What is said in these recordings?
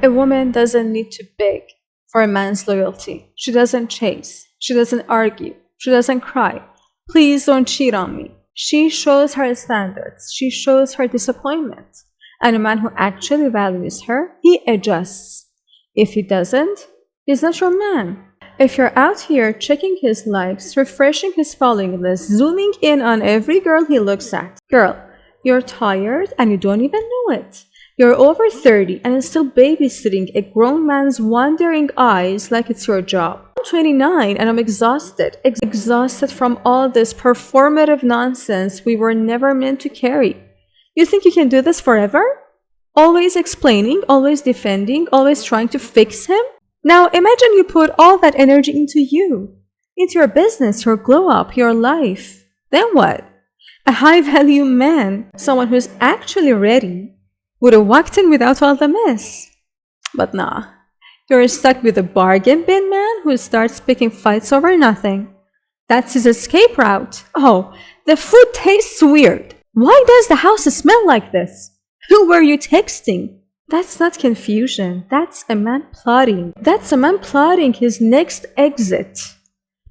A woman doesn't need to beg for a man's loyalty. She doesn't chase. She doesn't argue. She doesn't cry. Please don't cheat on me. She shows her standards. She shows her disappointment. And a man who actually values her, he adjusts. If he doesn't, he's not your man. If you're out here checking his likes, refreshing his following list, zooming in on every girl he looks at, girl, you're tired and you don't even know it. You're over 30 and still babysitting a grown man's wandering eyes like it's your job. I'm 29 and I'm exhausted. Exhausted from all this performative nonsense we were never meant to carry. You think you can do this forever? Always explaining, always defending, always trying to fix him? Now imagine you put all that energy into you, into your business, your glow up, your life. Then what? A high value man, someone who's actually ready, would have walked in without all the mess. But nah, you're stuck with a bargain bin man who starts picking fights over nothing. That's his escape route. Oh, the food tastes weird. Why does the house smell like this? Who were you texting? That's not confusion. That's a man plotting. That's a man plotting his next exit.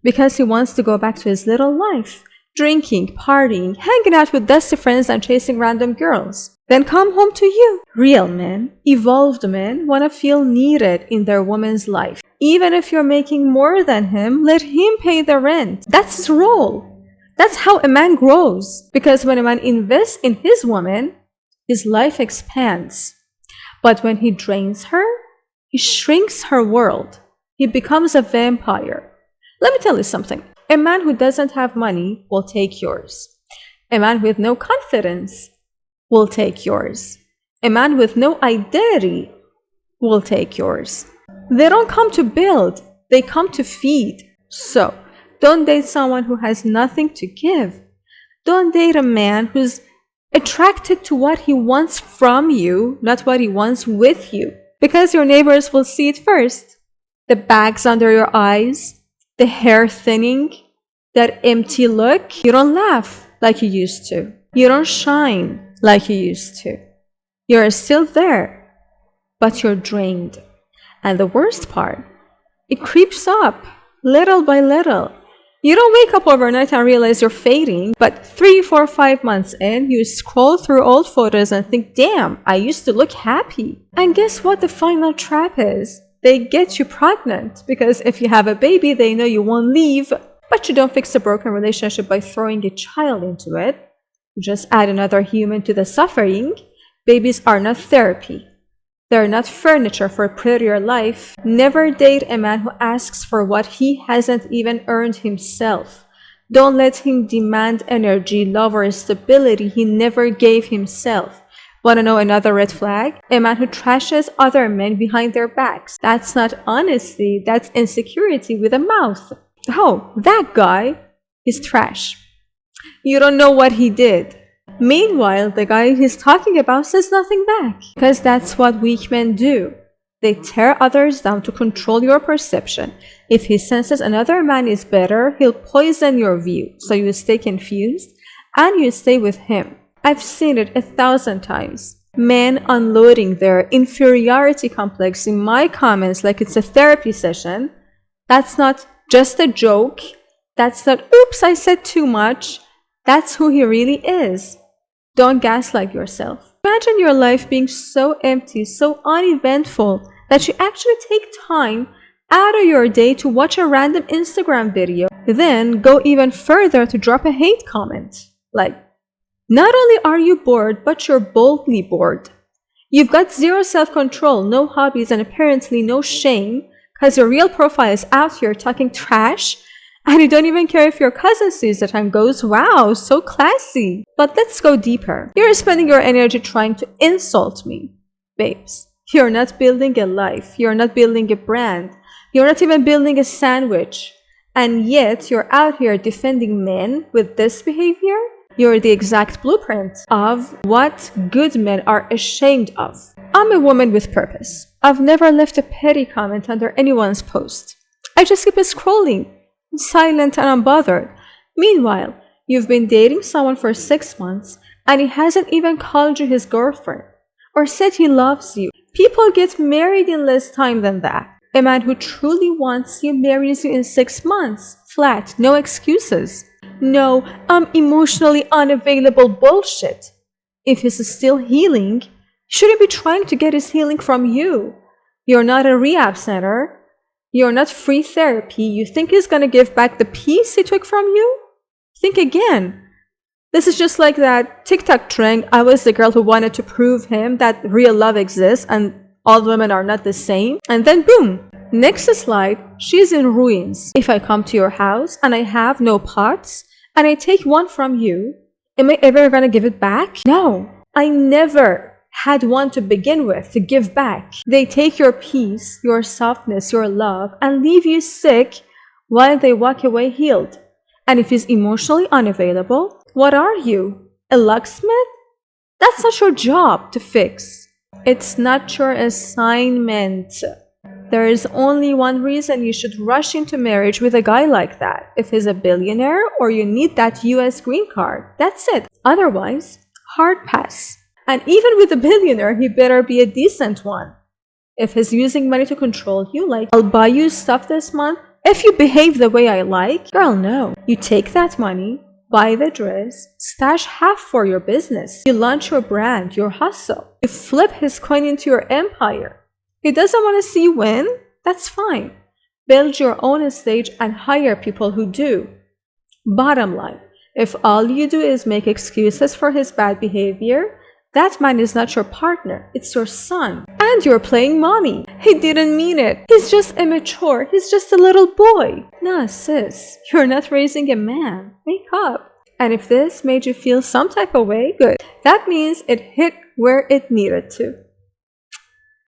Because he wants to go back to his little life. Drinking, partying, hanging out with dusty friends and chasing random girls. Then come home to you. Real men, evolved men, want to feel needed in their woman's life. Even if you're making more than him, let him pay the rent. That's his role. That's how a man grows. Because when a man invests in his woman, his life expands. But when he drains her, he shrinks her world. He becomes a vampire. Let me tell you something. A man who doesn't have money will take yours. A man with no confidence will take yours. A man with no identity will take yours. They don't come to build, they come to feed. So, don't date someone who has nothing to give. Don't date a man who's attracted to what he wants from you, not what he wants with you. Because your neighbors will see it first. The bags under your eyes, the hair thinning, that empty look. You don't laugh like you used to. You don't shine like you used to. You're still there, but you're drained. And the worst part, it creeps up little by little. You don't wake up overnight and realize you're fading, but 3, 4, 5 months in, you scroll through old photos and think, damn, I used to look happy. And guess what the final trap is? They get you pregnant, because if you have a baby, they know you won't leave. But you don't fix a broken relationship by throwing a child into it. You just add another human to the suffering. Babies are not therapy. They're not furniture for a prettier life. Never date a man who asks for what he hasn't even earned himself. Don't let him demand energy, love, or stability he never gave himself. Want to know another red flag? A man who trashes other men behind their backs. That's not honesty, that's insecurity with a mouth. Oh, that guy is trash. You don't know what he did. Meanwhile, the guy he's talking about says nothing back. Because that's what weak men do. They tear others down to control your perception. If he senses another man is better, he'll poison your view. So you stay confused and you stay with him. I've seen it 1,000 times. Men unloading their inferiority complex in my comments like it's a therapy session. That's not just a joke. That's not, oops, I said too much. That's who he really is. Don't gaslight yourself. Imagine your life being so empty, so uneventful, that you actually take time out of your day to watch a random Instagram video, then go even further to drop a hate comment. Like, not only are you bored, but you're boldly bored. You've got zero self-control, no hobbies, and apparently no shame, because your real profile is out here talking trash, and you don't even care if your cousin sees it and goes, wow, so classy. But let's go deeper. You're spending your energy trying to insult me. Babes, you're not building a life. You're not building a brand. You're not even building a sandwich. And yet, you're out here defending men with this behavior? You're the exact blueprint of what good men are ashamed of. I'm a woman with purpose. I've never left a petty comment under anyone's post. I just keep scrolling, silent and unbothered. Meanwhile, you've been dating someone for 6 months and he hasn't even called you his girlfriend or said he loves you. People get married in less time than that. A man who truly wants you marries you in 6 months. Flat. No excuses. No, I'm emotionally unavailable bullshit. If he's still healing, he shouldn't be trying to get his healing from you. You're not a rehab center. You're not free therapy. You think he's gonna give back the peace he took from you? Think again. This is just like that TikTok trend. I was the girl who wanted to prove him that real love exists and all women are not the same. And then boom. Next slide, she's in ruins. If I come to your house and I have no pots and I take one from you, am I ever gonna give it back? No. I never had one to begin with to give back. They take your peace, your softness, your love, and leave you sick while they walk away healed. And if he's emotionally unavailable, what are you? A locksmith? That's not your job to fix. It's not your assignment. There is only one reason you should rush into marriage with a guy like that. If he's a billionaire or you need that US green card. That's it. Otherwise, hard pass. And even with a billionaire, he better be a decent one. If he's using money to control you, like, I'll buy you stuff this month if you behave the way I like, girl, no. You take that money, buy the dress, stash half for your business. You launch your brand, your hustle. You flip his coin into your empire. He doesn't want to see you win? That's fine. Build your own stage and hire people who do. Bottom line, if all you do is make excuses for his bad behavior, that man is not your partner, it's your son. And you're playing mommy. He didn't mean it. He's just immature. He's just a little boy. Nah, sis, you're not raising a man. Wake up. And if this made you feel some type of way, good. That means it hit where it needed to.